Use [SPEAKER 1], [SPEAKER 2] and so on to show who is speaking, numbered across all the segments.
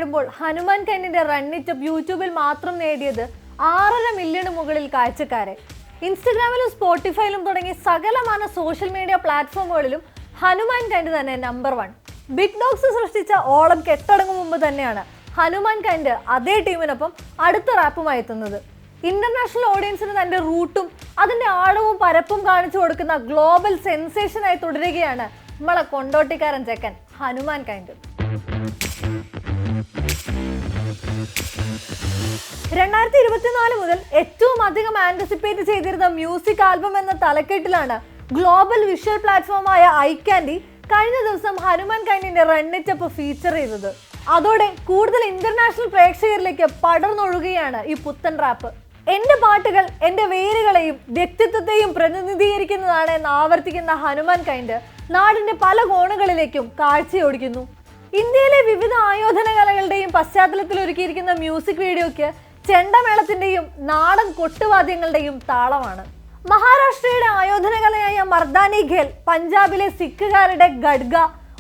[SPEAKER 1] നേടുമ്പോൾ ഹനുമാൻ കൈൻഡിന്റെ റണ്ണിറ്റപ്പ് യൂട്യൂബിൽ മാത്രം നേടിയത് 6.5 മില്യണ് മുകളിൽ കാഴ്ചക്കാരെ. ഇൻസ്റ്റഗ്രാമിലും സ്പോട്ടിഫൈയിലും തുടങ്ങി സകലമാന സോഷ്യൽ മീഡിയ പ്ലാറ്റ്ഫോമുകളിലും ഹനുമാൻ കൈൻഡ് തന്നെ നമ്പർ 1. ബിഗ് ഡോഗ്സ് സൃഷ്ടിച്ച ഓളം കെട്ടടങ്ങും മുമ്പ് തന്നെയാണ് ഹനുമാൻ കൈൻഡ് അതേ ടീമിനൊപ്പം അടുത്ത റാപ്പുമായി എത്തുന്നത്. ഇന്റർനാഷണൽ ഓഡിയൻസിന് തന്റെ റൂട്ടും അതിന്റെ ആഴവും പരപ്പും കാണിച്ചു കൊടുക്കുന്ന ഗ്ലോബൽ സെൻസേഷനായി തുടരുകയാണ് നമ്മളെ കൊണ്ടോട്ടിക്കാരൻ ചെക്കൻ ഹനുമാൻ കൈൻഡ്. 2024 മുതൽ ഏറ്റവും അധികം ആന്റിസിപ്പേറ്റ് ചെയ്തിരുന്ന മ്യൂസിക് ആൽബം എന്ന തലക്കെട്ടിലാണ് ഗ്ലോബൽ വിഷ്വൽ പ്ലാറ്റ്ഫോമായ ഐകാൻഡി കഴിഞ്ഞ ദിവസം ഹനുമാൻ കൈൻഡിന്റെ റണ്ണിറ്റപ്പ് ഫീച്ചർ ചെയ്തത്. അതോടെ കൂടുതൽ ഇന്റർനാഷണൽ പ്രേക്ഷകരിലേക്ക് പടർന്നൊഴുകുകയാണ് ഈ പുത്തൻ റാപ്പ്. എന്റെ പാട്ടുകൾ എന്റെ വേരുകളെയും വ്യക്തിത്വത്തെയും പ്രതിനിധീകരിക്കുന്നതാണ് എന്ന് ആവർത്തിക്കുന്ന ഹനുമാൻ കൈൻഡ് നാടിന്റെ പല കോണുകളിലേക്കും കാഴ്ചയൊടിക്കുന്നു. ഇന്ത്യയിലെ വിവിധ ആയോധന കലകളുടെയും പശ്ചാത്തലത്തിൽ ഒരുക്കിയിരിക്കുന്ന മ്യൂസിക് വീഡിയോയ്ക്ക് ചെണ്ടമേളത്തിന്റെയും നാടൻ കൊട്ടുവാദ്യങ്ങളുടെയും താളമാണ്. മഹാരാഷ്ട്രയുടെ ആയോധന കലയായ മർദാനി ഖേൽ, പഞ്ചാബിലെ സിഖുകാരുടെ ഗഡ്ഗ,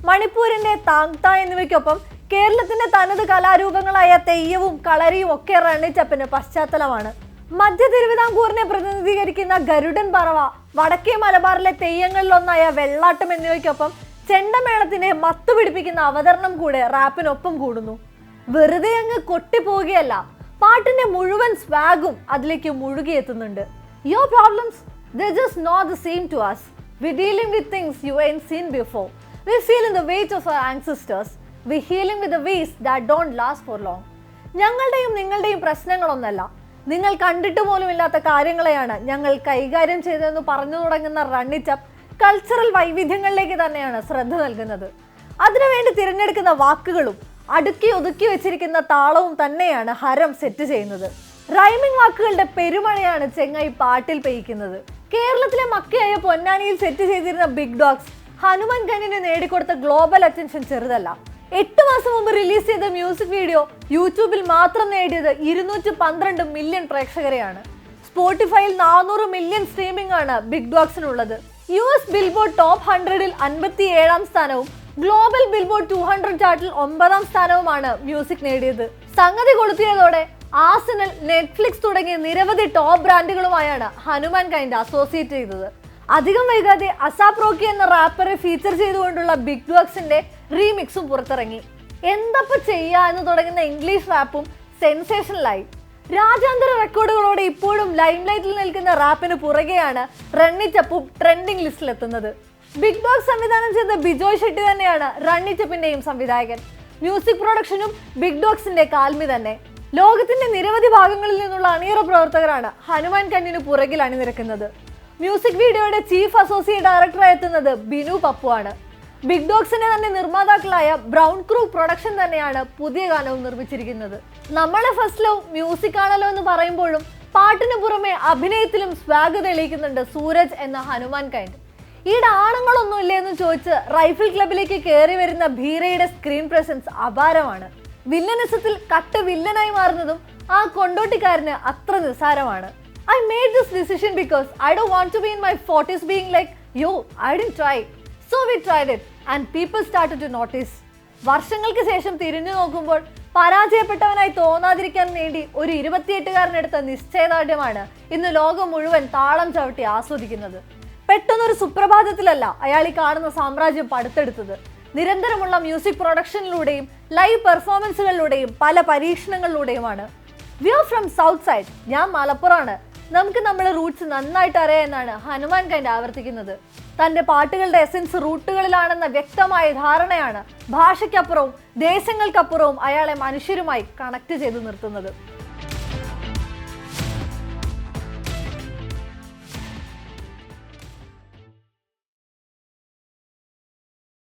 [SPEAKER 1] മണിപ്പൂരിന്റെ താങ്ത എന്നിവയ്ക്കൊപ്പം കേരളത്തിന്റെ തനത് കലാരൂപങ്ങളായ തെയ്യവും കളരിയും ഒക്കെ റണ്ണിറ്റപ്പിന് പശ്ചാത്തലമാണ്. മധ്യ തിരുവിതാംകൂറിനെ പ്രതിനിധീകരിക്കുന്ന ഗരുഡൻ പറവ, വടക്കേ മലബാറിലെ തെയ്യങ്ങളിലൊന്നായ വെള്ളാട്ടം എന്നിവയ്ക്കൊപ്പം ചെണ്ടമേളത്തിന്റെ മത്തുപിടിപ്പിക്കുന്ന അവതരണം കൂടെ റാപ്പിനൊപ്പം കൂടുന്നു. വെറുതെ അങ്ങ് കൊട്ടിപ്പോവുകയല്ല, പാട്ടിന്റെ മുഴുവൻ സ്വാഗും അതിലേക്ക് മുഴുകിയെത്തുന്നുണ്ട്. Your problems, they're just not the same to us. We're dealing with things you ain't seen before. We're feeling the weight of our ancestors. We're healing with the ways that don't last for long. ഞങ്ങളുടെയും നിങ്ങളുടെയും പ്രശ്നങ്ങളൊന്നല്ല, നിങ്ങൾ കണ്ടിട്ട് പോലുമില്ലാത്ത കാര്യങ്ങളെയാണ് ഞങ്ങൾ കൈകാര്യം ചെയ്തതെന്ന് പറഞ്ഞു തുടങ്ങുന്ന റണ്ണിറ്റപ്പ് കൾച്ചറൽ വൈവിധ്യങ്ങളിലേക്ക് തന്നെയാണ് ശ്രദ്ധ നൽകുന്നത്. അതിനുവേണ്ടി തിരഞ്ഞെടുക്കുന്ന വാക്കുകളും അടുക്കി ഒതുക്കി വെച്ചിരിക്കുന്ന താളവും തന്നെയാണ് ഹരം സെറ്റ് ചെയ്യുന്നത്. റൈമിംഗ് വാക്കുകളുടെ പെരുമഴയാണ് ചെങ്ങായി പാട്ടിൽ പെയ്യിക്കുന്നത്. കേരളത്തിലെ മക്കയായ പൊന്നാനിയിൽ സെറ്റ് ചെയ്തിരുന്ന ബിഗ് ഡോഗ്സ് ഹനുമാൻ കൈൻഡിന് നേടിക്കൊടുത്ത ഗ്ലോബൽ അറ്റൻഷൻ ചെറുതല്ല. 8 മാസം മുമ്പ് റിലീസ് ചെയ്ത മ്യൂസിക് വീഡിയോ യൂട്യൂബിൽ മാത്രം നേടിയത് 212 മില്യൺ പ്രേക്ഷകരെയാണ്. സ്പോട്ടിഫൈയിൽ 400 മില്യൺ സ്ട്രീമിംഗ് ആണ് ബിഗ് ഡോഗ്സിനുള്ളത്. US ബിൽബോർഡ് ടോപ്പ് 100ൽ 57ാം സ്ഥാനവും ഗ്ലോബൽ ബിൽബോർഡ് 200 ചാർട്ടിൽ 9ാം സ്ഥാനവുമാണ് മ്യൂസിക് നേടിയത്. സംഗതി കൊളുത്തിയതോടെ ആർസെനൽ, നെറ്റ്ഫ്ലിക്സ് തുടങ്ങിയ നിരവധി ടോപ്പ് ബ്രാൻഡുകളുമായാണ് ഹനുമാൻ കൈൻഡ് അസോസിയേറ്റ് ചെയ്തത്. അധികം വൈകാതെ അസാപ് റോക്കി എന്ന റാപ്പറെ ഫീച്ചർ ചെയ്തുകൊണ്ടുള്ള ബിഗ് ഡോഗ്സിന്റെ റീമിക്സും പുറത്തിറങ്ങി. എന്തപ്പോ ചെയ്യാ എന്ന് തുടങ്ങുന്ന ഇംഗ്ലീഷ് റാപ്പും സെൻസേഷണലായി. രാജ്യാന്തര റെക്കോർഡുകളോടെ ഇപ്പോഴും ലൈം ലൈറ്റിൽ നിൽക്കുന്ന റാപ്പിന് പുറകെയാണ് റണ്ണിറ്റപ്പും ട്രെൻഡിംഗ് ലിസ്റ്റിലെത്തുന്നത്. ബിഗ് ഡോഗ് സംവിധാനം ചെയ്ത ബിജോയ് ഷെട്ടി തന്നെയാണ് റണ്ണിറ്റപ്പിന്റെയും സംവിധായകൻ. മ്യൂസിക് പ്രൊഡക്ഷനും ബിഗ് ഡോഗ്സിന്റെ കാൽമി തന്നെ. ലോകത്തിന്റെ നിരവധി ഭാഗങ്ങളിൽ നിന്നുള്ള അണിയറ പ്രവർത്തകരാണ് ഹനുമാൻ കൈൻഡിന് പുറകിൽ അണിനിരക്കുന്നത്. മ്യൂസിക് വീഡിയോയുടെ ചീഫ് അസോസിയേറ്റ് ഡയറക്ടറായി എത്തുന്നത് ബിനു പപ്പു ആണ്. ബിഗ് ഡോഗ്സിന്റെ തന്നെ നിർമ്മാതാക്കളായ ബ്രൗൺ ക്രൂ പ്രൊഡക്ഷൻ തന്നെയാണ് പുതിയ ഗാനവും നിർമ്മിച്ചിരിക്കുന്നത്. നമ്മളെ ഫസ്റ്റ് ലവ് മ്യൂസിക് ആണല്ലോ എന്ന് പറയുമ്പോഴും പാട്ടിന് പുറമെ അഭിനയത്തിലും സ്വാഗ് തെളിയിക്കുന്നുണ്ട് സൂരജ് എന്ന ഹനുമാൻ കൈൻഡ്. ഈടെ ആണുങ്ങളൊന്നും ഇല്ലേ എന്ന് ചോദിച്ച് റൈഫിൾ ക്ലബിലേക്ക് കയറി വരുന്ന ഭീരയുടെ സ്ക്രീൻ പ്രസൻസ് അപാരമാണ്. വില്ലനിസത്തിൽ കട്ട് വില്ലനായി മാറുന്നതും ആ കൊണ്ടോട്ടിക്കാരന് അത്ര നിസ്സാരമാണ്. I made this decision because I don't want to be in my 40s being like, yo, I didn't try. So we tried it and people started to notice. വർഷങ്ങൾക്ക് ശേഷം തിരിഞ്ഞു നോക്കുമ്പോൾ പരാജയപ്പെട്ടവനായി തോന്നാതിരിക്കാൻ വേണ്ടി ഒരു 28-കാരനെടുത്ത നിശ്ചയദാർഢ്യമാണ് ഇന്ന് ലോകം മുഴുവൻ താളം ചവിട്ടി ആസ്വദിക്കുന്നത്. പെട്ടെന്നൊരു സുപ്രഭാതത്തിലല്ല അയാൾ ഈ കാണുന്ന സാമ്രാജ്യം പടുത്തെടുത്തത്. നിരന്തരമുള്ള മ്യൂസിക് പ്രൊഡക്ഷനിലൂടെയും ലൈവ് പെർഫോമൻസുകളിലൂടെയും പല പരീക്ഷണങ്ങളിലൂടെയുമാണ്. We are from south side. ഞാൻ മലപ്പുറമാണ്. നമുക്ക് നമ്മുടെ റൂട്ട്സ് നന്നായിട്ട് അറിയാം എന്നാണ് ഹനുമാൻ കൈൻഡ് ആവർത്തിക്കുന്നത്. തന്റെ പാട്ടുകളുടെ എസൻസ് റൂട്ടുകളിലാണെന്ന വ്യക്തമായ ധാരണയാണ് ഭാഷയ്ക്കപ്പുറവും ദേശങ്ങൾക്കപ്പുറവും അയാളെ മനുഷ്യരുമായി കണക്ട് ചെയ്തു നിർത്തുന്നത്.